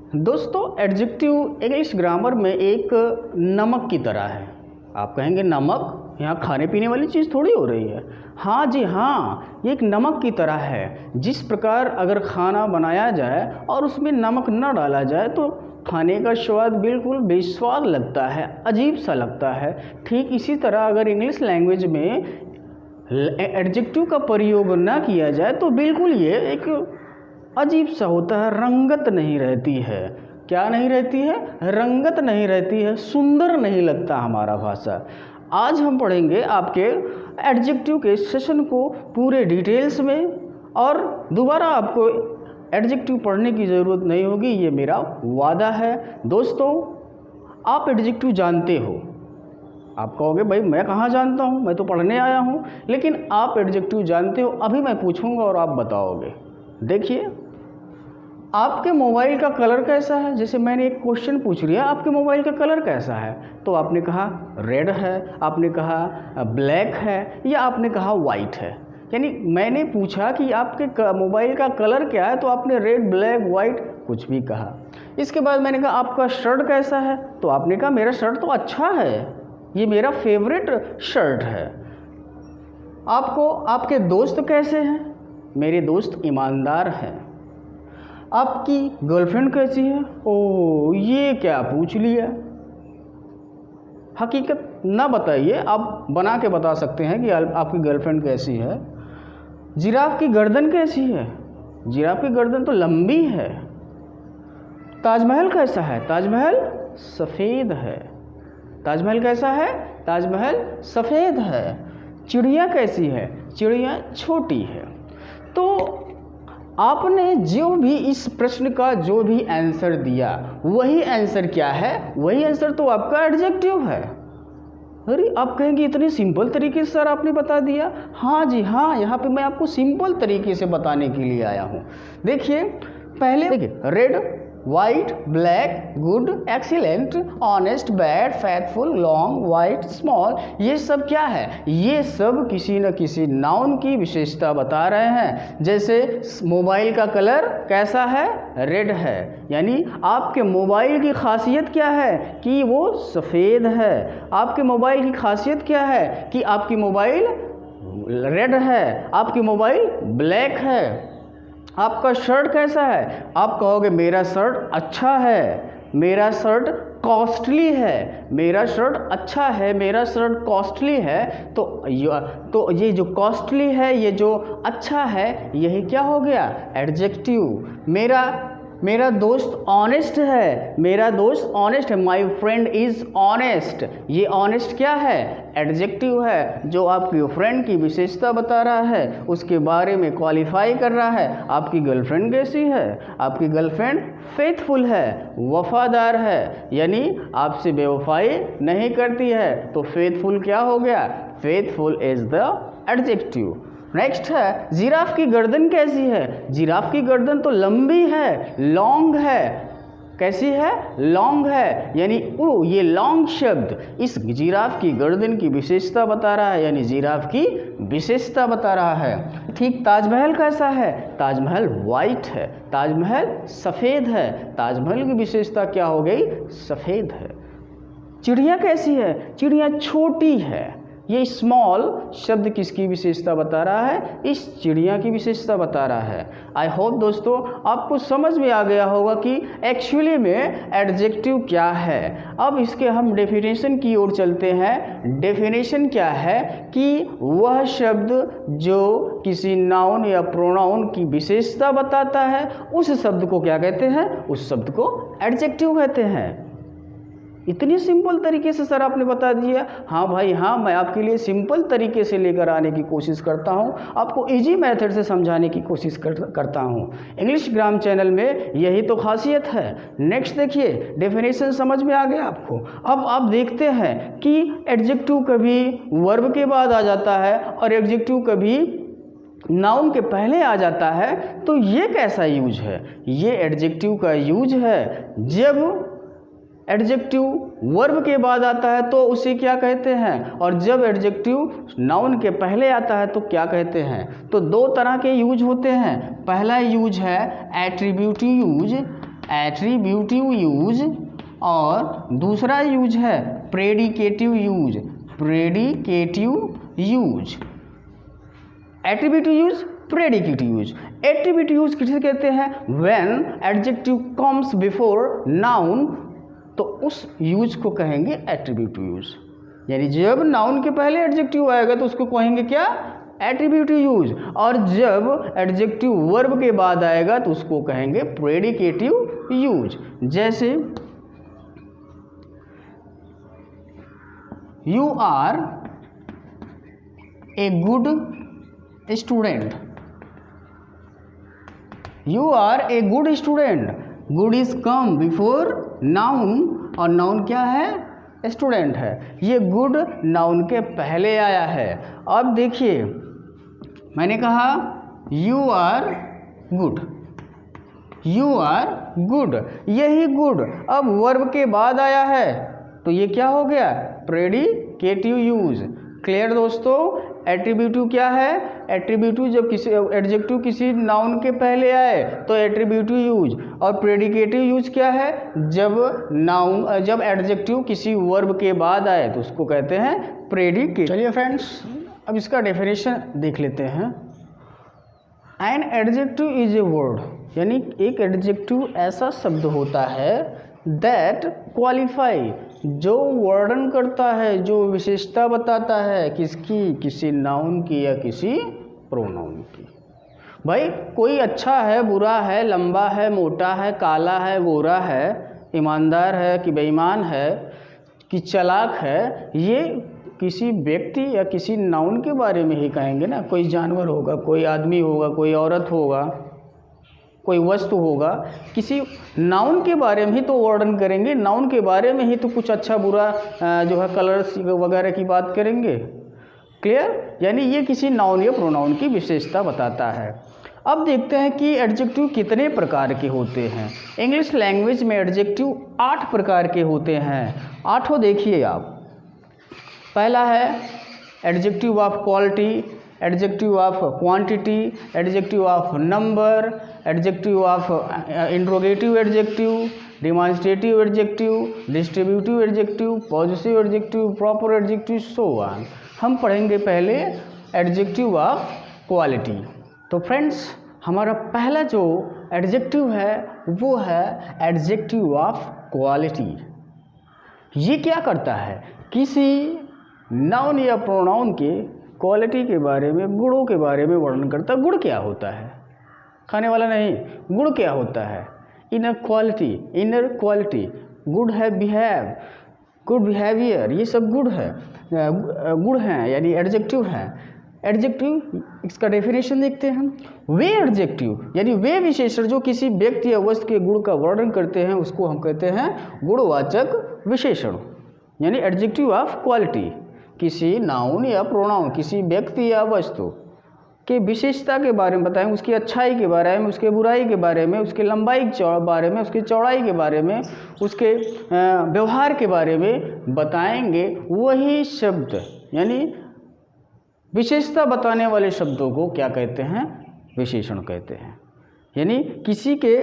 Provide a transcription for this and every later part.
दोस्तों, adjective English grammar में एक नमक की तरह है। आप कहेंगे नमक, यहाँ खाने पीने वाली चीज़ थोड़ी हो रही है। हाँ जी हाँ, ये एक नमक की तरह है। जिस प्रकार अगर खाना बनाया जाए और उसमें नमक न डाला जाए तो खाने का स्वाद बिल्कुल बेस्वाद लगता है, अजीब सा लगता है। ठीक इसी तरह अगर इंग्लिश लैंग्वेज में एडजेक्टिव का प्रयोग ना किया जाए तो बिल्कुल ये एक अजीब सा होता है, रंगत नहीं रहती है। क्या नहीं रहती है? रंगत नहीं रहती है, सुंदर नहीं लगता हमारा भाषा। आज हम पढ़ेंगे आपके एडजेक्टिव के सेशन को पूरे डिटेल्स में, और दोबारा आपको एडजेक्टिव पढ़ने की ज़रूरत नहीं होगी, ये मेरा वादा है। दोस्तों, आप एडजेक्टिव जानते हो। आप कहोगे भाई मैं कहाँ जानता हूँ, मैं तो पढ़ने आया हूँ। लेकिन आप एडजेक्टिव जानते हो, अभी मैं पूछूंगा और आप बताओगे। देखिए, आपके मोबाइल का कलर कैसा है? जैसे मैंने एक क्वेश्चन पूछ लिया, आपके मोबाइल का कलर कैसा है, तो आपने कहा रेड है, आपने कहा ब्लैक है, या आपने कहा वाइट है। यानी मैंने पूछा कि आपके मोबाइल का कलर क्या है, तो आपने रेड, ब्लैक, वाइट कुछ भी कहा। इसके बाद मैंने कहा आपका शर्ट कैसा है, तो आपने कहा मेरा शर्ट तो अच्छा है, ये मेरा फेवरेट शर्ट है। आपको आपके दोस्त कैसे हैं? मेरे दोस्त ईमानदार हैं। आपकी गर्लफ्रेंड कैसी है? ओह, ये क्या पूछ लिया। हकीकत ना बताइए, आप बना के बता सकते हैं कि आपकी गर्लफ्रेंड कैसी है। जिराफ की गर्दन कैसी है? जिराफ की गर्दन तो लंबी है। ताजमहल कैसा है? ताजमहल सफ़ेद है। ताजमहल कैसा है? ताजमहल सफ़ेद है। चिड़िया कैसी है? चिड़िया छोटी है। तो आपने जो भी इस प्रश्न का जो भी आंसर दिया, वही आंसर क्या है? वही आंसर तो आपका एडजेक्टिव है। अरे, आप कहेंगे इतने सिंपल तरीके से सर आपने बता दिया। हाँ जी हाँ, यहाँ पे मैं आपको सिंपल तरीके से बताने के लिए आया हूँ। देखिए, पहले देखिए, red, white, black, good, excellent, honest, bad, faithful, long, white, small, ये सब क्या है? ये सब किसी न किसी नाउन की विशेषता बता रहे हैं। जैसे मोबाइल का कलर कैसा है? रेड है, यानी आपके मोबाइल की खासियत क्या है? कि वो सफ़ेद है। आपके मोबाइल की खासियत क्या है? कि आपकी मोबाइल रेड है, आपकी मोबाइल ब्लैक है। आपका शर्ट कैसा है? आप कहोगे मेरा शर्ट अच्छा है, मेरा शर्ट कॉस्टली है। मेरा शर्ट अच्छा है, मेरा शर्ट कॉस्टली है। तो ये जो कॉस्टली है, ये जो अच्छा है, यही क्या हो गया? एडजेक्टिव। मेरा दोस्त ऑनेस्ट है, मेरा दोस्त ऑनेस्ट है। My friend is honest. ये ऑनेस्ट क्या है? एडजेक्टिव है, जो आपकी फ्रेंड की विशेषता बता रहा है, उसके बारे में क्वालिफाई कर रहा है। आपकी गर्लफ्रेंड कैसी है? आपकी गर्लफ्रेंड फेथफुल है, वफादार है, यानी आपसे बेवफाई नहीं करती है। तो फेथफुल क्या हो गया? Faithful is the adjective. Next है, जिराफ की गर्दन कैसी है? जिराफ की गर्दन तो लंबी है, लॉन्ग है। कैसी है? लॉन्ग है, यानी ये लॉन्ग शब्द इस जिराफ की गर्दन की विशेषता बता रहा है, यानी जिराफ की विशेषता बता रहा है। ठीक, ताजमहल कैसा है? ताजमहल वाइट है, ताजमहल सफ़ेद है। ताजमहल की विशेषता क्या हो गई? सफ़ेद है। चिड़िया कैसी है? चिड़िया छोटी है। ये स्मॉल शब्द किसकी विशेषता बता रहा है? इस चिड़िया की विशेषता बता रहा है। आई होप दोस्तों आपको समझ में आ गया होगा कि एक्चुअली में एडजेक्टिव क्या है। अब इसके हम डेफिनेशन की ओर चलते हैं। डेफिनेशन क्या है? कि वह शब्द जो किसी नाउन या प्रोनाउन की विशेषता बताता है, उस शब्द को क्या कहते हैं? उस शब्द को एडजेक्टिव कहते हैं। इतनी सिंपल तरीके से सर आपने बता दिया। हाँ भाई हाँ, मैं आपके लिए सिंपल तरीके से लेकर आने की कोशिश करता हूँ, आपको इजी मेथड से समझाने की कोशिश करता हूँ। इंग्लिश ग्राम चैनल में यही तो खासियत है। नेक्स्ट देखिए, डेफिनेशन समझ में आ गया आपको। अब आप देखते हैं कि एडजेक्टिव कभी वर्ब के बाद आ जाता है और एडजेक्टिव कभी नाउन के पहले आ जाता है। तो ये कैसा यूज है? ये एडजेक्टिव का यूज है जब एडजेक्टिव वर्ब के बाद आता है तो उसे क्या कहते हैं, और जब एडजेक्टिव नाउन के पहले आता है तो क्या कहते हैं। तो दो तरह के यूज होते हैं। पहला यूज है एट्रीब्यूटिव यूज, एट्रीब्यूटिव यूज और दूसरा यूज है predicative use. Predicative use, attributive use, predicative use. Attributive use किसे कहते हैं? When adjective comes before noun, तो उस यूज को कहेंगे एट्रीब्यूटिव यूज। यानी जब नाउन के पहले एडजेक्टिव आएगा तो उसको कहेंगे क्या? Attributive use. और जब एडजेक्टिव वर्ब के बाद आएगा तो उसको कहेंगे प्रेडिकेटिव यूज। जैसे you are a good student. You are a good student. Good is come before noun, और नाउन क्या है? स्टूडेंट है। ये गुड नाउन के पहले आया है। अब देखिए, मैंने कहा you are good, you are good, यही गुड अब वर्ब के बाद आया है तो ये क्या हो गया? Predicative use. क्लियर दोस्तों? एट्रीब्यूटिव क्या है? एट्रीब्यूटिव जब किसी एडजेक्टिव किसी नाउन के पहले आए तो एट्रीब्यूटिव यूज। और प्रेडिकेटिव यूज क्या है? जब एडजेक्टिव किसी वर्ब के बाद आए तो उसको कहते हैं प्रेडिकेटिव। चलिए फ्रेंड्स, अब इसका डेफिनेशन देख लेते हैं। An adjective is a word, यानी एक एडजेक्टिव ऐसा शब्द होता है दैट क्वालिफाई, जो वर्णन करता है, जो विशेषता बताता है किसकी? किसी नाउन की या किसी प्रोनाउन की। भाई कोई अच्छा है, बुरा है, लंबा है, मोटा है, काला है, गोरा है, ईमानदार है कि बेईमान है कि चालाक है, ये किसी व्यक्ति या किसी नाउन के बारे में ही कहेंगे ना। कोई जानवर होगा, कोई आदमी होगा, कोई औरत होगा, कोई वस्तु होगा, किसी नाउन के बारे में ही तो वर्णन करेंगे। नाउन के बारे में ही तो कुछ अच्छा बुरा जो है कलर्स वगैरह की बात करेंगे। क्लियर? यानी ये किसी नाउन या प्रोनाउन की विशेषता बताता है। अब देखते हैं कि एडजेक्टिव कितने प्रकार के होते हैं। इंग्लिश लैंग्वेज में एडजेक्टिव 8 प्रकार के होते हैं। 8 देखिए आप। पहला है adjective of quality, adjective of quantity, adjective of number, adjective of interrogative adjective, demonstrative adjective, distributive adjective, positive adjective, proper adjective, so on. हम पढ़ेंगे पहले एडजेक्टिव ऑफ क्वालिटी। तो फ्रेंड्स, हमारा पहला जो एडजेक्टिव है वो है एडजेक्टिव ऑफ क्वालिटी। ये क्या करता है? किसी नाउन या प्रोनाउन के क्वालिटी के बारे में, गुणों के बारे में वर्णन करता है। गुण क्या होता है? खाने वाला नहीं। गुण क्या होता है? Inner quality, inner quality, good है बिहेव, गुड बिहेवियर, ये सब गुड है, गुण हैं, यानी एडजेक्टिव हैं। एडजेक्टिव, इसका डेफिनेशन देखते हैं हम। वे एडजेक्टिव यानी वे विशेषण जो किसी व्यक्ति या वस्तु के गुण का वर्णन करते हैं उसको हम कहते हैं गुणवाचक विशेषण, यानी एडजेक्टिव ऑफ क्वालिटी। किसी नाउन या प्रोनाउन, किसी व्यक्ति या वस्तु के विशेषता के बारे में बताएं, उसकी अच्छाई के बारे में, उसके बुराई के बारे में, उसके लंबाई के बारे में, उसकी चौड़ाई के बारे में, उसके व्यवहार के बारे में बताएंगे। वही शब्द यानी विशेषता बताने वाले शब्दों को क्या कहते हैं? विशेषण कहते हैं। यानी किसी के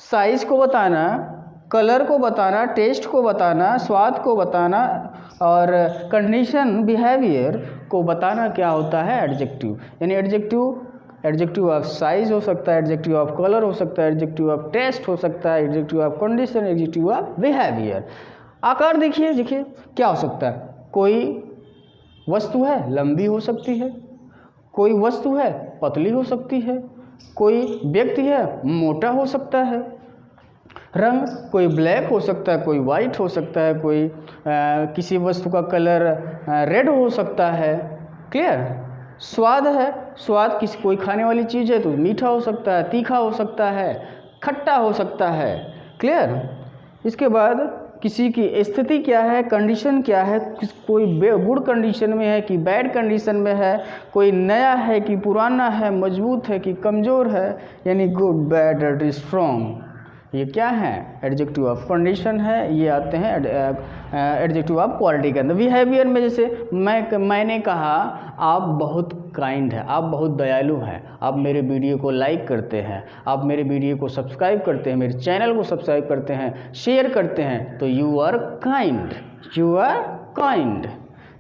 साइज को बताना, कलर को बताना, टेस्ट को बताना, स्वाद को बताना और कंडीशन, बिहेवियर को बताना क्या होता है? एडजेक्टिव। यानी एडजेक्टिव ऑफ साइज हो सकता है, एडजेक्टिव ऑफ कलर हो सकता है, एडजेक्टिव ऑफ टेस्ट हो सकता है, adjective of condition, adjective of behaviour. आकार देखिए क्या हो सकता है? कोई वस्तु है लंबी हो सकती है, कोई वस्तु है पतली हो सकती है, कोई व्यक्ति है मोटा हो सकता है। रंग कोई ब्लैक हो सकता है, कोई वाइट हो सकता है, कोई किसी वस्तु का कलर रेड हो सकता है। क्लियर? स्वाद है, स्वाद किसी कोई खाने वाली चीज़ है तो मीठा हो सकता है, तीखा हो सकता है, खट्टा हो सकता है। क्लियर? इसके बाद किसी की स्थिति क्या है, कंडीशन क्या है, कोई गुड कंडीशन में है कि बैड कंडीशन में है, कोई नया है कि पुराना है, मजबूत है कि कमज़ोर है, यानी गुड, बैड, डर्टी, स्ट्रॉन्ग। ये क्या है? एडजेक्टिव ऑफ कंडीशन है। ये आते हैं एडजेक्टिव ऑफ क्वालिटी के अंदर। बिहेवियर में जैसे मैंने कहा आप बहुत काइंड है, आप बहुत दयालु हैं, आप मेरे वीडियो को लाइक करते हैं, आप मेरे वीडियो को सब्सक्राइब करते हैं, मेरे चैनल को सब्सक्राइब करते हैं, शेयर करते हैं, तो you are kind, you are kind.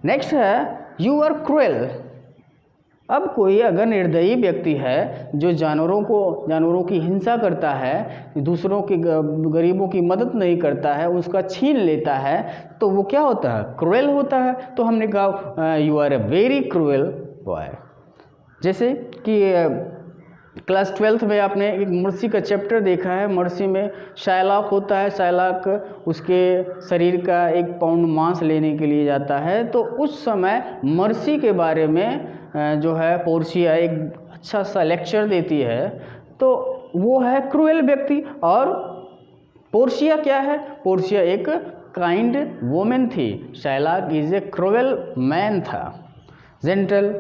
Next है यू आर क्रूएल। अब कोई अगर निर्दयी व्यक्ति है जो जानवरों की हिंसा करता है, दूसरों के गरीबों की मदद नहीं करता है, उसका छीन लेता है, तो वो क्या होता है? क्रूएल होता है। तो हमने कहा you are a very cruel boy. जैसे कि क्लास 12th में आपने एक मर्सी का चैप्टर देखा है। मर्सी में शायलॉक होता है, शायलॉक उसके शरीर का 1 पाउंड मांस लेने के लिए जाता है। तो उस समय मर्सी के बारे में जो है पोर्शिया एक अच्छा सा लेक्चर देती है। तो वो है क्रूएल व्यक्ति। और पोर्शिया क्या है? पोर्शिया एक काइंड वोमेन थी। Shylock is a cruel man था, जेंटल।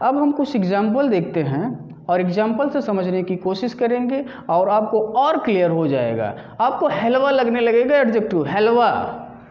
अब हम कुछ एग्जाम्पल देखते हैं और एग्जाम्पल से समझने की कोशिश करेंगे और आपको और क्लियर हो जाएगा। आपको हलवा लगने लगेगा एडजेक्टिव, हलवा।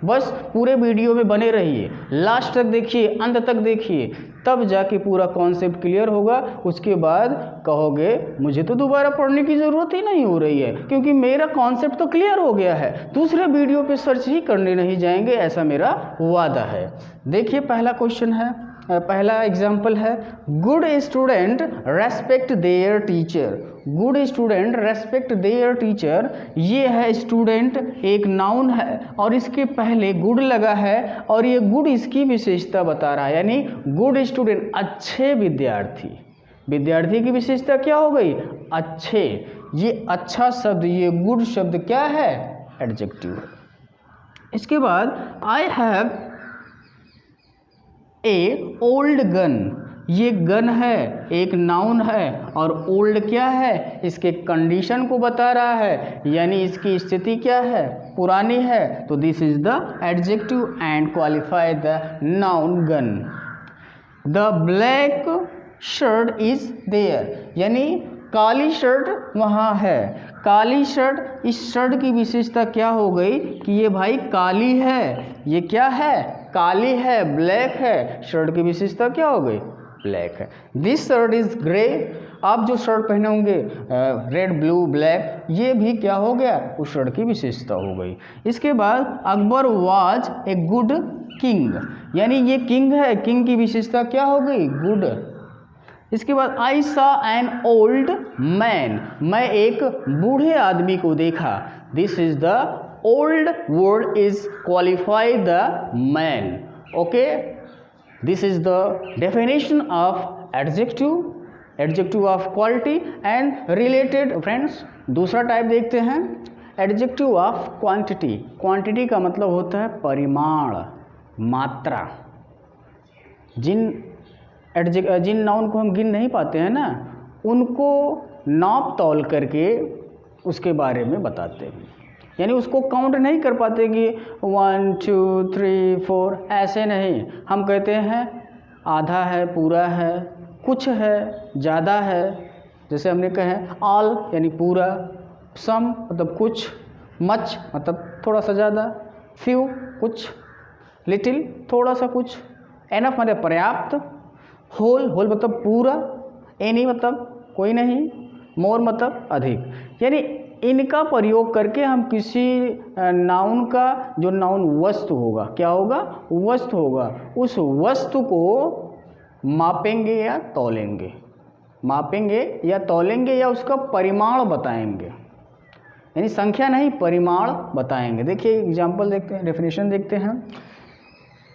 बस पूरे वीडियो में बने रहिए, लास्ट तक देखिए, अंत तक देखिए, तब जाके पूरा कॉन्सेप्ट क्लियर होगा। उसके बाद कहोगे मुझे तो दोबारा पढ़ने की ज़रूरत ही नहीं हो रही है, क्योंकि मेरा कॉन्सेप्ट तो क्लियर हो गया है, दूसरे वीडियो पे सर्च ही करने नहीं जाएंगे, ऐसा मेरा वादा है। देखिए पहला क्वेश्चन है, पहला एग्जाम्पल है good student respect there teacher. Good student respect there teacher, ये है स्टूडेंट, एक नाउन है और इसके पहले गुड लगा है और ये गुड इसकी विशेषता बता रहा है, यानी गुड स्टूडेंट अच्छे विद्यार्थी। विद्यार्थी की विशेषता क्या हो गई? अच्छे। ये अच्छा शब्द, ये गुड शब्द क्या है? एडजेक्टिव। इसके बाद I have a old gun. ये गन है, एक नाउन है, और ओल्ड क्या है? इसके कंडीशन को बता रहा है, यानी इसकी स्थिति क्या है? पुरानी है। तो this is the adjective and qualify the noun gun. The black shirt is there, यानी काली शर्ट वहाँ है। काली शर्ट, इस शर्ट की विशेषता क्या हो गई कि ये भाई काली है। ये क्या है? काली है, ब्लैक है। शर्ट की विशेषता क्या हो गई? ब्लैक है। This shirt is grey. आप जो शर्ट पहने होंगे रेड, ब्लू, ब्लैक, ये भी क्या हो गया? उस शर्ट की विशेषता हो गई। इसके बाद Akbar was a good king, यानी ये किंग है, किंग की विशेषता क्या हो गई? गुड। इसके बाद आई सा एन ओल्ड मैन, मैं एक बूढ़े आदमी को देखा। This is the old word is qualify the man. Okay, this is the definition of adjective, adjective of quality and related. Friends, दूसरा टाइप देखते हैं, एडजेक्टिव ऑफ क्वांटिटी। क्वांटिटी का मतलब होता है परिमाण, मात्रा। जिन नाउन को हम गिन नहीं पाते हैं ना, उनको नाप तौल करके उसके बारे में बताते हैं, यानी उसको काउंट नहीं कर पाते कि 1 2 3 4, ऐसे नहीं। हम कहते हैं आधा है, पूरा है, कुछ है, ज़्यादा है। जैसे हमने कहे ऑल यानी पूरा, सम मतलब कुछ, मच मतलब थोड़ा सा ज़्यादा, फ्यू कुछ, लिटिल थोड़ा सा कुछ, एनफ मतलब पर्याप्त, होल मतलब पूरा, एनी मतलब कोई नहीं, मोर मतलब अधिक। यानी इनका प्रयोग करके हम किसी नाउन का, जो नाउन वस्तु होगा, क्या होगा? वस्तु होगा, उस वस्तु को मापेंगे या तौलेंगे, मापेंगे या तौलेंगे या उसका परिमाण बताएंगे, यानी संख्या नहीं, परिमाण बताएंगे। देखिए एग्जाम्पल देखते हैं, डेफिनेशन देखते हैं।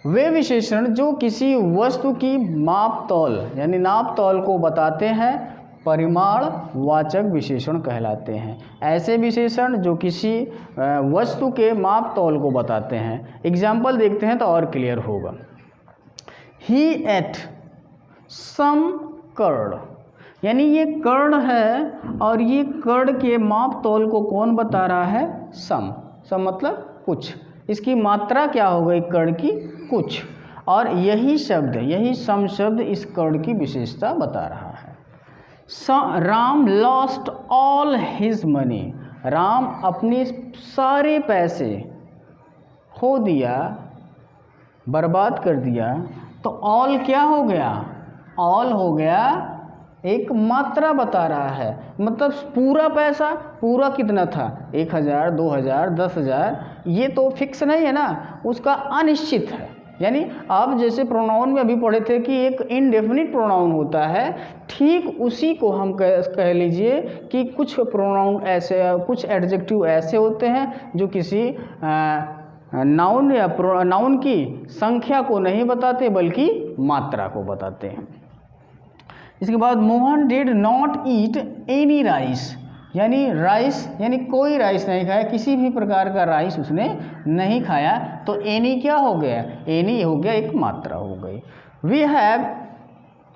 वे विशेषण जो किसी वस्तु की माप तौल यानी नाप तौल को बताते हैं, परिमाण वाचक विशेषण कहलाते हैं। ऐसे विशेषण जो किसी वस्तु के माप तौल को बताते हैं। एग्जाम्पल देखते हैं तो और क्लियर होगा। ही एट सम कर्ड, यानी ये कर्ड है और ये कर्ड के माप तौल को कौन बता रहा है? सम। सम मतलब कुछ। इसकी मात्रा क्या हो गई? कर्ड की कुछ। और यही शब्द, यही सम शब्द इस कर्ड की विशेषता बता रहा है। Ram lost all his money, Ram अपने सारे पैसे खो दिया, बर्बाद कर दिया। तो ऑल क्या हो गया? ऑल हो गया एक मात्रा बता रहा है, मतलब पूरा पैसा पूरा कितना था, 1000, 2000, 10,000, ये तो फिक्स नहीं है ना, उसका अनिश्चित है। यानी आप जैसे प्रोनाउन में अभी पढ़े थे कि एक इनडेफिनिट प्रोनाउन होता है, ठीक उसी को हम कह लीजिए कि कुछ प्रोनाउन ऐसे, कुछ एडजेक्टिव ऐसे होते हैं जो किसी नाउन या नाउन की संख्या को नहीं बताते बल्कि मात्रा को बताते हैं। इसके बाद Mohan did not eat any rice, यानी राइस यानी कोई राइस नहीं खाया, किसी भी प्रकार का राइस उसने नहीं खाया। तो एनी क्या हो गया, एनी हो गया एक मात्रा हो गई। वी हैव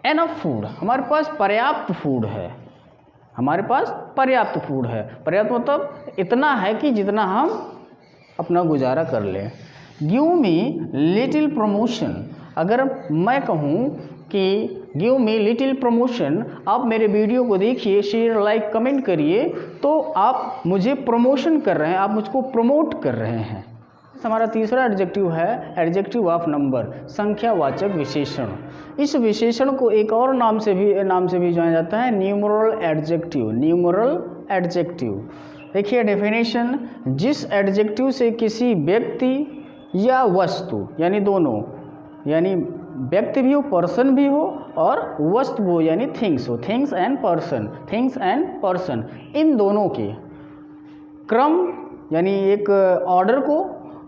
एनफ फूड, हमारे पास पर्याप्त फूड है, हमारे पास पर्याप्त फूड है। पर्याप्त मतलब इतना है कि जितना हम अपना गुजारा कर लें। गिव मी लिटिल प्रमोशन, अगर मैं कहूँ कि गिव मी लिटिल प्रमोशन, आप मेरे वीडियो को देखिए, शेयर लाइक कमेंट करिए, तो आप मुझे प्रमोशन कर रहे हैं, आप मुझको प्रमोट कर रहे हैं। हमारा तीसरा एडजेक्टिव है एडजेक्टिव ऑफ नंबर, संख्यावाचक विशेषण। इस विशेषण को एक और नाम से भी जाना जाता है न्यूमरल एडजेक्टिव। न्यूमरल एडजेक्टिव देखिए डेफिनेशन, जिस एडजेक्टिव से किसी व्यक्ति या वस्तु यानी दोनों, यानी व्यक्ति भी हो पर्सन भी हो और वस्तु हो यानी थिंग्स हो, थिंग्स एंड पर्सन, इन दोनों के क्रम यानी एक ऑर्डर को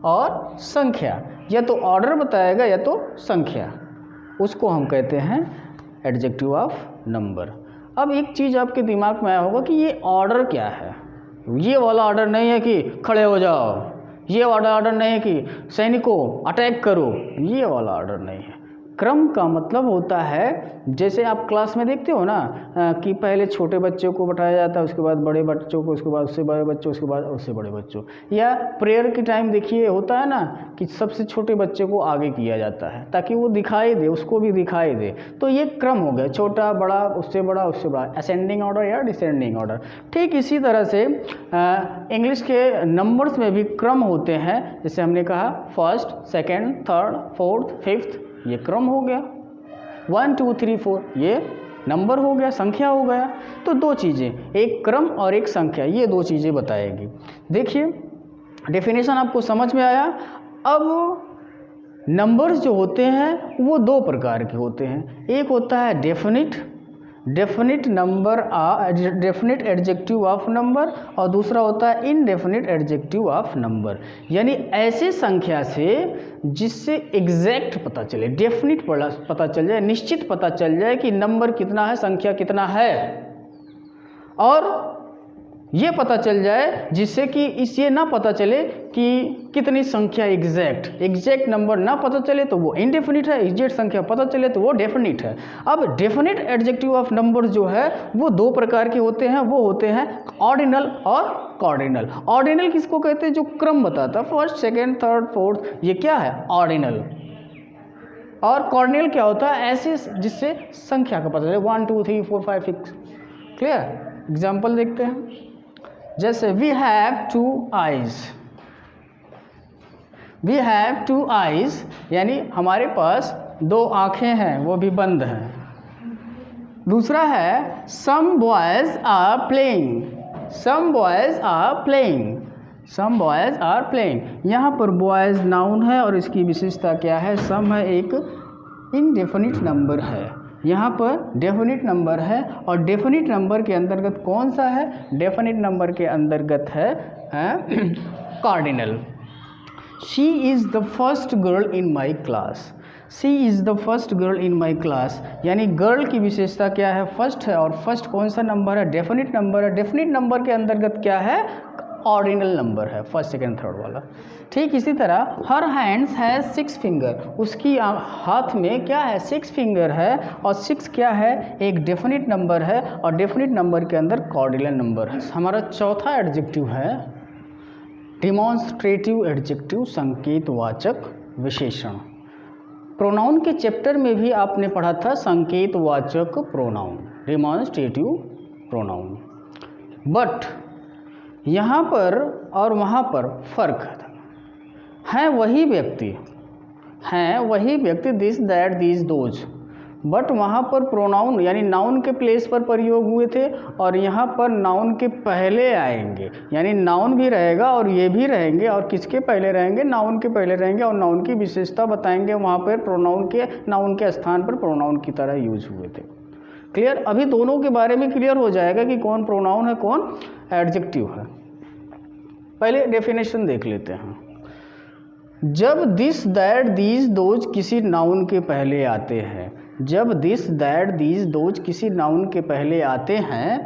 और संख्या, या तो ऑर्डर बताएगा या तो संख्या, उसको हम कहते हैं एडजेक्टिव ऑफ नंबर। अब एक चीज़ आपके दिमाग में आया होगा कि ये ऑर्डर क्या है। ये वाला ऑर्डर नहीं है कि खड़े हो जाओ, ये वाला ऑर्डर नहीं है कि सैनिकों अटैक करो, ये वाला ऑर्डर नहीं है। क्रम का मतलब होता है, जैसे आप क्लास में देखते हो ना कि पहले छोटे बच्चों को बैठाया जाता है, उसके बाद बड़े बच्चों को, उसके बाद उससे बड़े बच्चों, उसके बाद उससे बड़े बच्चों, या प्रेयर के टाइम देखिए होता है ना कि सबसे छोटे बच्चे को आगे किया जाता है ताकि वो दिखाई दे, उसको भी दिखाई दे। तो ये क्रम हो गया, छोटा बड़ा उससे बड़ा उससे बड़ा, असेंडिंग ऑर्डर या डिसेंडिंग ऑर्डर। ठीक इसी तरह से इंग्लिश के नंबर्स में भी क्रम होते हैं, जैसे हमने कहा first, second, third, fourth, fifth, ये क्रम हो गया। 1 2 3 4 ये नंबर हो गया, संख्या हो गया। तो दो चीज़ें, एक क्रम और एक संख्या, ये दो चीज़ें बताएगी। देखिए डेफिनेशन आपको समझ में आया। अब नंबर्स जो होते हैं वो दो प्रकार के होते हैं, एक होता है definite number, definite adjective of number, और दूसरा होता है इनडेफिनिट एडजेक्टिव ऑफ नंबर, यानी ऐसे संख्या से जिससे एग्जैक्ट पता चले, डेफिनिट पता चल जाए, निश्चित पता चल जाए कि नंबर कितना है, संख्या कितना है, और ये पता चल जाए जिससे कि ये ना पता चले कि कितनी संख्या एग्जैक्ट नंबर ना पता चले तो वो इनडेफिनिट है, एग्जैक्ट संख्या पता चले तो वो डेफिनिट है। अब डेफिनिट एडजेक्टिव ऑफ नंबर जो है वो दो प्रकार के होते हैं, वो होते हैं ऑर्डिनल और कॉर्डिनल। ऑर्डिनल किसको कहते हैं, जो क्रम बताता है, फर्स्ट, सेकेंड, थर्ड, फोर्थ, ये क्या है ऑर्डिनल। और कॉर्डिनल क्या होता है, ऐसे जिससे संख्या का पता चले, 1 2 3 4 5 6। क्लियर? एग्जाम्पल देखते हैं, जैसे we have 2 eyes, we have 2 eyes यानी हमारे पास दो आँखें हैं, वो भी बंद हैं। दूसरा है some boys are playing, some boys are playing, some boys are playing। यहाँ पर boys नाउन है और इसकी विशेषता क्या है, some है एक इनडेफिनिट नंबर है, यहाँ पर डेफिनिट नंबर है, और डेफिनिट नंबर के अंतर्गत कौन सा है, डेफिनिट नंबर के अंतर्गत है cardinal. She is the first girl in my class, she is the first girl in my class, यानी गर्ल की विशेषता क्या है, फर्स्ट है, और फर्स्ट कौन सा नंबर है, डेफिनिट नंबर है। डेफिनिट नंबर के अंतर्गत क्या है, ऑर्डिनल नंबर है, फर्स्ट सेकेंड थर्ड वाला। ठीक इसी तरह हर हैंड्स है 6 फिंगर, उसकी हाथ में क्या है 6 फिंगर है, और 6 क्या है एक डेफिनिट नंबर है, और डेफिनिट नंबर के अंदर कॉर्डिनल नंबर है। हमारा चौथा एडजेक्टिव है डिमॉन्स्ट्रेटिव एडजेक्टिव, संकेतवाचक विशेषण। प्रोनाउन के चैप्टर में भी आपने पढ़ा था संकेतवाचक प्रोनाउन, डिमॉन्स्ट्रेटिव प्रोनाउन, बट यहाँ पर और वहाँ पर फर्क है वही व्यक्ति, this that these those, but वहाँ पर प्रोनाउन यानी नाउन के प्लेस पर प्रयोग हुए थे, और यहाँ पर नाउन के पहले आएंगे, यानी नाउन भी रहेगा और ये भी रहेंगे, और किसके पहले रहेंगे, नाउन के पहले रहेंगे, और नाउन की विशेषता बताएंगे, वहाँ पर प्रोनाउन के नाउन के स्थान पर प्रोनाउन की तरह यूज हुए थे। क्लियर? अभी दोनों के बारे में क्लियर हो जाएगा कि कौन प्रोनाउन है कौन एडजेक्टिव है। पहले डेफिनेशन देख लेते हैं। जब दिस दैट दीज दोज किसी नाउन के पहले आते हैं, जब दिस दैट दीज दोज किसी नाउन के पहले आते हैं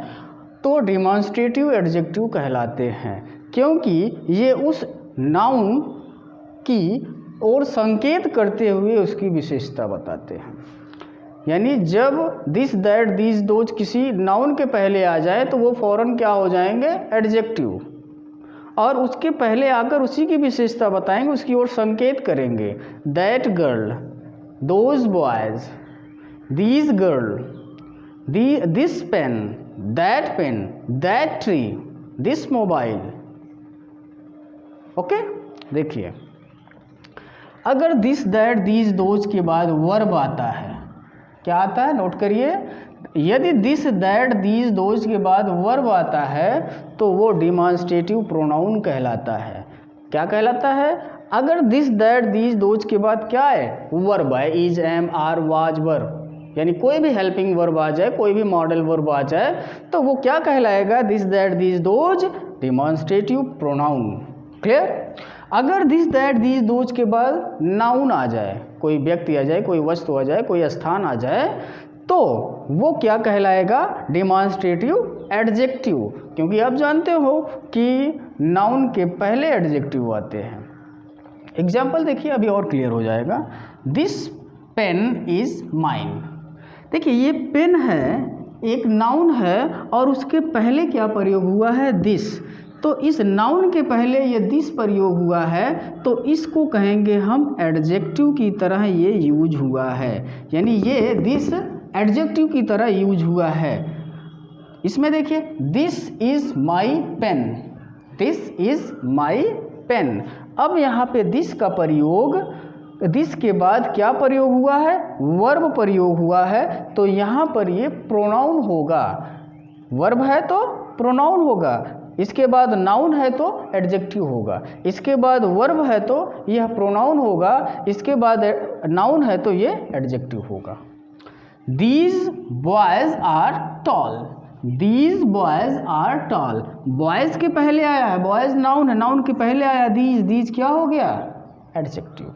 तो डिमॉन्स्ट्रेटिव एडजेक्टिव कहलाते हैं, क्योंकि ये उस नाउन की ओर संकेत करते हुए उसकी विशेषता बताते हैं। यानी जब दिस दैट दीज दोज किसी नाउन के पहले आ जाए तो वो फौरन क्या हो जाएंगे, एडजेक्टिव, और उसके पहले आकर उसी की विशेषता बताएंगे, उसकी ओर संकेत करेंगे। That girl, those boys, these girl, this pen, that tree, this mobile. Okay, देखिए अगर दिस दैट दीज दोज के बाद वर्ब आता है, क्या आता है, नोट करिए, यदि दिस दैट दीज दोज के बाद वर्ब आता है तो वो डिमॉन्स्ट्रेटिव प्रोनाउन कहलाता है। क्या कहलाता है? अगर दिस दैट दीज दोज के बाद क्या है, वर्ब है, इज, एम, आर, वाज, वर, यानी कोई भी हेल्पिंग वर्ब आ जाए, कोई भी मॉडल वर्ब आ जाए तो वो क्या कहलाएगा, this that these those demonstrative pronoun. Clear? अगर दिस दैट दीज दोज के बाद नाउन आ जाए, कोई व्यक्ति आ जाए, कोई वस्तु आ जाए, कोई स्थान आ जाए, तो वो क्या कहलाएगा, डिमॉन्स्ट्रेटिव एडजेक्टिव, क्योंकि आप जानते हो कि नाउन के पहले एडजेक्टिव आते हैं। एग्जाम्पल देखिए, अभी और क्लियर हो जाएगा। This pen is mine. देखिए ये पेन है, एक नाउन है, और उसके पहले क्या प्रयोग हुआ है, दिस, तो इस नाउन के पहले ये दिस प्रयोग हुआ है तो इसको कहेंगे हम एडजेक्टिव की तरह ये यूज हुआ है, यानी ये दिस एडजेक्टिव की तरह यूज हुआ है। इसमें देखिए, this is my pen, this is my pen. अब यहाँ पे दिस का प्रयोग, दिस के बाद क्या प्रयोग हुआ है, वर्ब प्रयोग हुआ है, तो यहाँ पर ये प्रोनाउन होगा। वर्ब है तो प्रोनाउन होगा, इसके बाद नाउन है तो एडजेक्टिव होगा, इसके बाद वर्ब है तो यह प्रोनाउन होगा, इसके बाद नाउन है तो ये एडजेक्टिव होगा। These boys are tall, these boys are tall, boys के पहले आया है, बॉयज़ नाउन है, नाउन के पहले आया दीज क्या हो गया, एडजेक्टिव।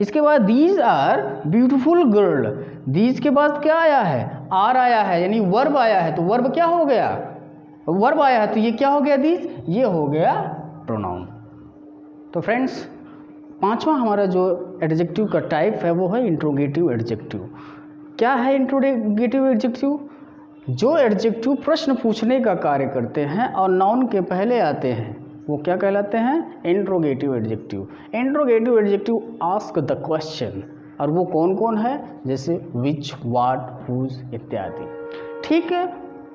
इसके बाद these are beautiful girl, these के बाद क्या आया है, आर आया है, यानी वर्ब आया है, तो वर्ब क्या हो गया, वर्ब आया है तो ये क्या हो गया, दीज, ये हो गया प्रोनाउन। तो फ्रेंड्स, पांचवा हमारा जो एडजेक्टिव का टाइप है वो है इंट्रोगेटिव एडजेक्टिव। क्या है इंट्रोगेटिव एडजेक्टिव? जो एडजेक्टिव प्रश्न पूछने का कार्य करते हैं और नाउन के पहले आते हैं वो क्या कहलाते हैं, interrogative adjective. Interrogative adjective ask the question, और वो कौन कौन है, जैसे विच, व्हाट, हुज इत्यादि। ठीक है,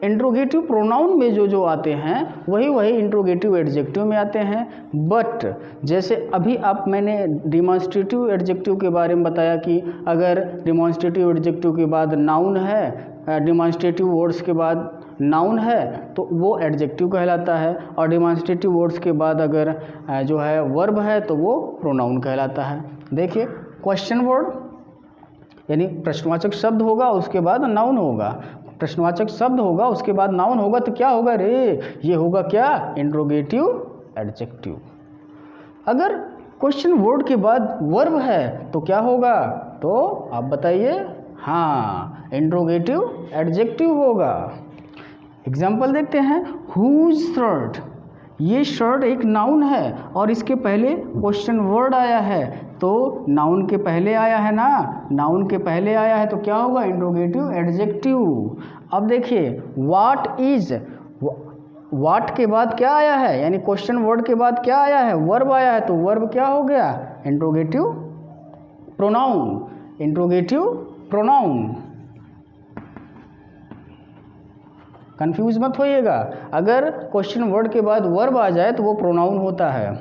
इंट्रोगेटिव प्रोनाउन में जो आते हैं वही इंट्रोगेटिव एडजेक्टिव में आते हैं। बट जैसे अभी मैंने डिमॉन्स्ट्रेटिव एडजेक्टिव के बारे में बताया कि अगर डिमॉन्स्ट्रेटिव एडजेक्टिव के बाद नाउन है, डिमॉन्स्ट्रेटिव वर्ड्स के बाद नाउन है तो वो एडजेक्टिव कहलाता है, और डिमॉन्स्ट्रेटिव वर्ड्स के बाद अगर जो है वर्ब है तो वो प्रोनाउन कहलाता है। देखिए, क्वेश्चन वर्ड यानी प्रश्नवाचक शब्द होगा, उसके बाद नाउन होगा, प्रश्नवाचक शब्द होगा, उसके बाद नाउन होगा, तो क्या होगा रे, ये होगा क्या, इंट्रोगेटिव एडजेक्टिव। अगर क्वेश्चन वर्ड के बाद वर्ब है तो क्या होगा, तो आप बताइए, हाँ, इंट्रोगेटिव एडजेक्टिव होगा। एग्जाम्पल देखते हैं, हुज शर्ट, ये शर्ट एक नाउन है और इसके पहले क्वेश्चन वर्ड आया है, तो नाउन के पहले आया है ना, नाउन के पहले आया है तो क्या होगा, इंट्रोगेटिव एडजेक्टिव। अब देखिए, व्हाट इज, व्हाट के बाद क्या आया है, यानी क्वेश्चन वर्ड के बाद क्या आया है, वर्ब आया है, तो वर्ब क्या हो गया, interrogative pronoun, interrogative pronoun. Confuse मत होइएगा, अगर क्वेश्चन वर्ड के बाद वर्ब आ जाए तो वो प्रोनाउन होता है।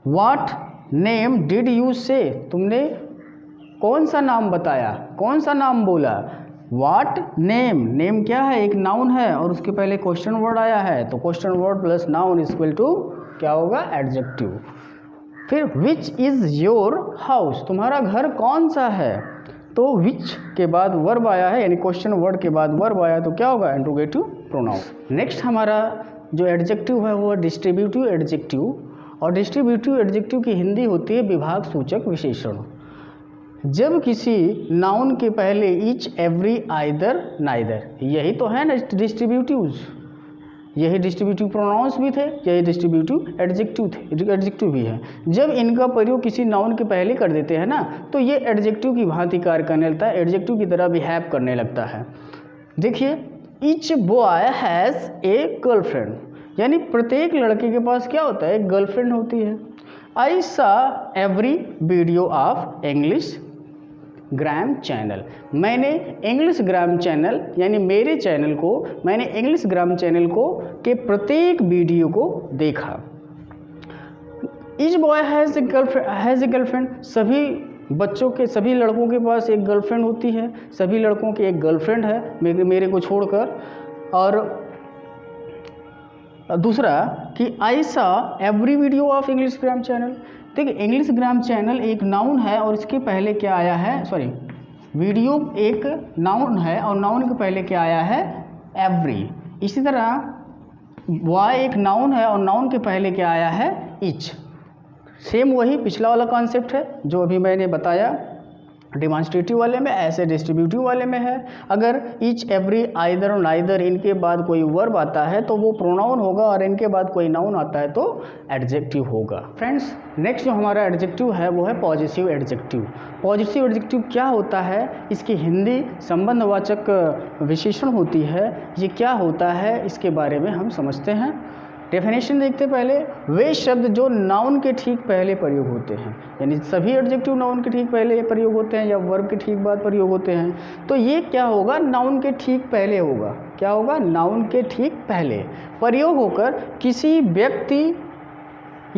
व्हाट नेम डिड यू से, तुमने कौन सा नाम बताया, कौन सा नाम बोला, व्हाट नेम, नेम क्या है, एक नाउन है और उसके पहले क्वेश्चन वर्ड आया है, तो question word plus noun is equal to क्या होगा, एडजेक्टिव। फिर विच इज़ योर हाउस, तुम्हारा घर कौन सा है, तो विच के बाद वर्ब आया है, यानी क्वेश्चन वर्ड के बाद वर्ब आया तो क्या होगा, इंट्रोगेटिव प्रोनाउन। नेक्स्ट हमारा जो एडजेक्टिव है वो डिस्ट्रीब्यूटिव एडजेक्टिव, और डिस्ट्रीब्यूटिव एडजेक्टिव की हिंदी होती है विभाग सूचक विशेषण। जब किसी नाउन के पहले ईच, एवरी, आइदर, नाइदर, यही तो है ना डिस्ट्रीब्यूटिव्स, यही डिस्ट्रीब्यूटिव प्रोनाउंस भी थे, यही डिस्ट्रीब्यूटिव एडजेक्टिव थे, एडजेक्टिव भी है। जब इनका प्रयोग किसी नाउन के पहले कर देते हैं ना तो ये एडजेक्टिव की भांति कार्य करने लगता है, एडजेक्टिव की तरह बिहेव करने लगता है। देखिए, each boy has a girlfriend, यानी प्रत्येक लड़के के पास क्या होता है, एक गर्लफ्रेंड होती है। आई सा every video of English gram channel, मैंने इंग्लिश ग्राम चैनल यानी मेरे चैनल को, मैंने इंग्लिश ग्राम चैनल को के प्रत्येक वीडियो को देखा। Each boy has a girlfriend, सभी बच्चों के, सभी लड़कों के पास एक गर्लफ्रेंड होती है, सभी लड़कों की एक गर्लफ्रेंड है मेरे को छोड़कर। और दूसरा कि आई सा every video of English gram channel, देखिए इंग्लिश ग्राम चैनल एक नाउन है और इसके पहले क्या आया है, सॉरी वीडियो एक नाउन है और नाउन के पहले क्या आया है, एवरी। इसी तरह वाई एक नाउन है और नाउन के पहले क्या आया है, ईच। सेम वही पिछला वाला कॉन्सेप्ट है जो अभी मैंने बताया डिमॉन्स्ट्रेटिव वाले में, ऐसे डिस्ट्रीब्यूटिव वाले में है। अगर ईच, एवरी, आइदर, नाइदर इनके बाद कोई वर्ब आता है तो वो प्रोनाउन होगा और इनके बाद कोई नाउन आता है तो एडजेक्टिव होगा। फ्रेंड्स, नेक्स्ट जो हमारा एडजेक्टिव है वो है पॉजिटिव एडजेक्टिव। पॉजिटिव एडजेक्टिव क्या होता है, इसकी हिंदी संबंधवाचक विशेषण होती है। ये क्या होता है इसके बारे में हम समझते हैं। डेफिनेशन देखते पहले, वे शब्द जो नाउन के ठीक पहले प्रयोग होते हैं, यानी सभी एडजेक्टिव नाउन के ठीक पहले प्रयोग होते हैं या वर्ब के ठीक बाद प्रयोग होते हैं, तो ये क्या होगा, नाउन के ठीक पहले होगा। क्या होगा, नाउन के ठीक पहले प्रयोग होकर किसी व्यक्ति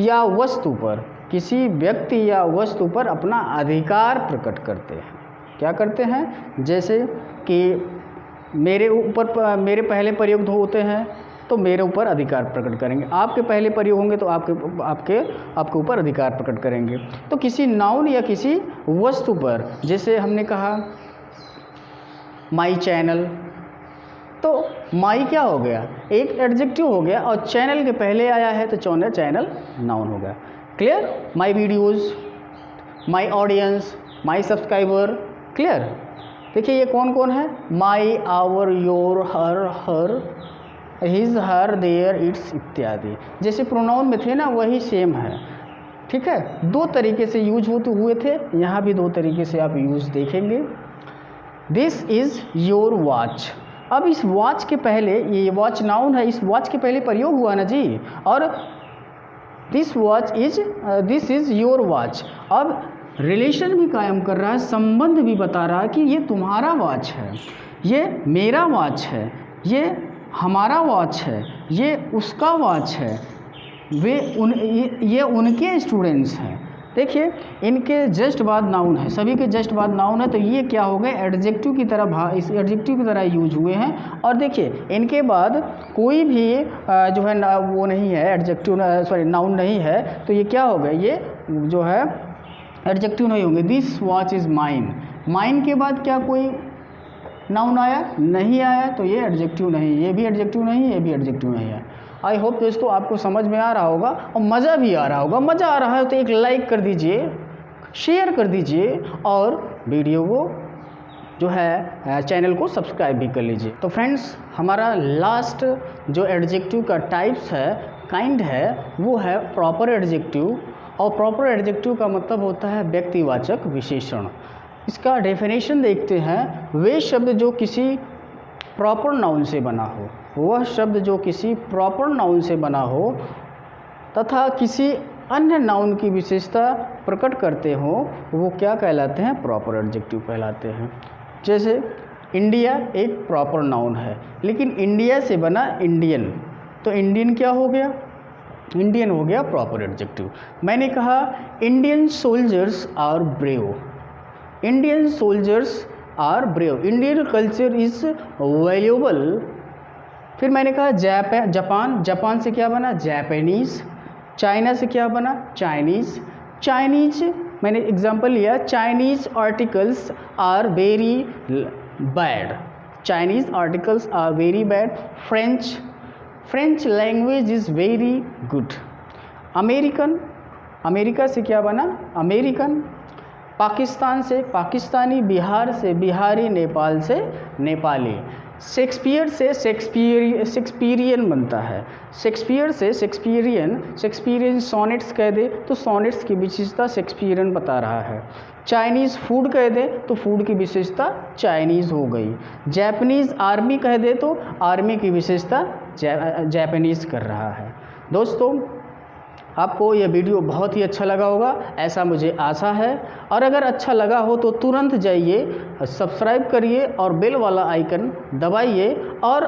या वस्तु पर, किसी व्यक्ति या वस्तु पर अपना अधिकार प्रकट करते हैं। क्या करते हैं, जैसे कि मेरे पहले प्रयोग होते हैं तो मेरे ऊपर अधिकार प्रकट करेंगे, आपके पहले प्रयोग होंगे तो आपके ऊपर अधिकार प्रकट करेंगे। तो किसी नाउन या किसी वस्तु पर, जैसे हमने कहा माई चैनल, तो माई क्या हो गया, एक एडजेक्टिव हो गया और चैनल के पहले आया है तो चैनल नाउन हो गया। Clear, my videos, my audience, my subscriber, clear. देखिए ये कौन कौन है, my, our, your, her, his, her, their, its इत्यादि। जैसे प्रोनाउन में थे ना वही सेम है, ठीक है। दो तरीके से यूज हुए थे, यहाँ भी दो तरीके से आप यूज देखेंगे। दिस इज़ योर वॉच, अब इस वॉच के पहले, ये वॉच नाउन है, इस वॉच के पहले प्रयोग हुआ ना जी, और दिस इज़ योर वॉच। अब रिलेशन भी कायम कर रहा है, संबंध भी बता रहा है कि ये तुम्हारा वॉच है, ये मेरा वॉच है, ये हमारा वॉच है, ये उसका वॉच है, ये उनके स्टूडेंट्स हैं। देखिए इनके जस्ट बाद नाउन है, सभी के जस्ट बाद नाउन है, तो ये क्या हो गए, एडजेक्टिव की तरह, इस एडजेक्टिव की तरह यूज हुए हैं। और देखिए इनके बाद कोई भी जो है ना वो नहीं है, एडजेक्टिव, सॉरी नाउन नहीं है, तो ये क्या हो गया, ये जो है एडजेक्टिव नहीं होंगे। This watch is mine, mine के बाद क्या कोई नाउन आया, नहीं आया, तो ये एडजेक्टिव नहीं, ये भी एडजेक्टिव नहीं, ये भी एडजेक्टिव नहीं है। आई होप दोस्तों आपको समझ में आ रहा होगा और मज़ा भी आ रहा होगा। मज़ा आ रहा है तो एक लाइक कर दीजिए, शेयर कर दीजिए और वीडियो को जो है चैनल को सब्सक्राइब भी कर लीजिए। तो फ्रेंड्स, हमारा लास्ट जो एडजेक्टिव का टाइप्स है, काइंड है, वो है प्रॉपर एडजेक्टिव। और प्रॉपर एडजेक्टिव का मतलब होता है व्यक्तिवाचक विशेषण। इसका डेफिनेशन देखते हैं, वे शब्द जो किसी प्रॉपर नाउन से बना हो, वह शब्द जो किसी प्रॉपर नाउन से बना हो तथा किसी अन्य नाउन की विशेषता प्रकट करते हो, वो क्या कहलाते हैं, प्रॉपर एडजेक्टिव कहलाते हैं। जैसे इंडिया एक प्रॉपर नाउन है, लेकिन इंडिया से बना इंडियन, तो इंडियन क्या हो गया, इंडियन हो गया प्रॉपर एडजेक्टिव। मैंने कहा Indian soldiers are brave, Indian soldiers are brave, Indian culture is valuable. फिर मैंने कहा जापान, जापान से क्या बना जापानीज़, चाइना से क्या बना चाइनीज़, चाइनीज़ मैंने एग्जांपल लिया, Chinese articles are very bad, Chinese articles are very bad, French, French language is very good, American, America से क्या बना अमेरिकन, पाकिस्तान से पाकिस्तानी, बिहार से बिहारी, नेपाल से नेपाली, शेक्सपियर से शेक्सपियरियन बनता है, शेक्सपियर से शेक्सपियरियन सोनेट्स कह दे तो सोनेट्स की विशेषता शेक्सपियरियन बता रहा है, चाइनीज़ फूड कह दे तो फूड की विशेषता चाइनीज़ हो गई, जापानीज़ आर्मी कह दे तो आर्मी की विशेषता जापानीज़ कर रहा है। दोस्तों आपको यह वीडियो बहुत ही अच्छा लगा होगा, ऐसा मुझे आशा है, और अगर अच्छा लगा हो तो तुरंत जाइए सब्सक्राइब करिए और बेल वाला आइकन दबाइए, और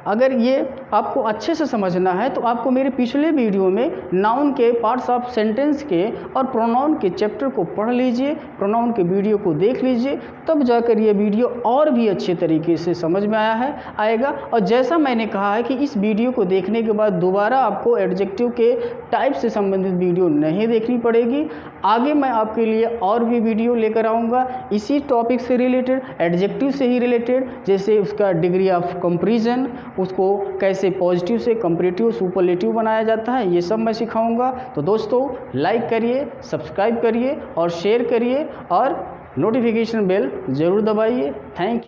अगर ये आपको अच्छे से समझना है तो आपको मेरे पिछले वीडियो में नाउन के, पार्ट्स ऑफ सेंटेंस के और प्रोनाउन के चैप्टर को पढ़ लीजिए, प्रोनाउन के वीडियो को देख लीजिए, तब जाकर ये वीडियो और भी अच्छे तरीके से समझ में आएगा। और जैसा मैंने कहा है कि इस वीडियो को देखने के बाद दोबारा आपको एडजेक्टिव के टाइप से संबंधित वीडियो नहीं देखनी पड़ेगी। आगे मैं आपके लिए और भी वीडियो लेकर आऊँगा इसी टॉपिक से रिलेटेड, एडजेक्टिव से ही रिलेटेड, जैसे उसका डिग्री ऑफ कंपैरिजन, उसको कैसे पॉजिटिव से कंपैरेटिव सुपरलेटिव बनाया जाता है, ये सब मैं सिखाऊंगा। तो दोस्तों लाइक करिए, सब्सक्राइब करिए और शेयर करिए और नोटिफिकेशन बेल ज़रूर दबाइए। Thank you.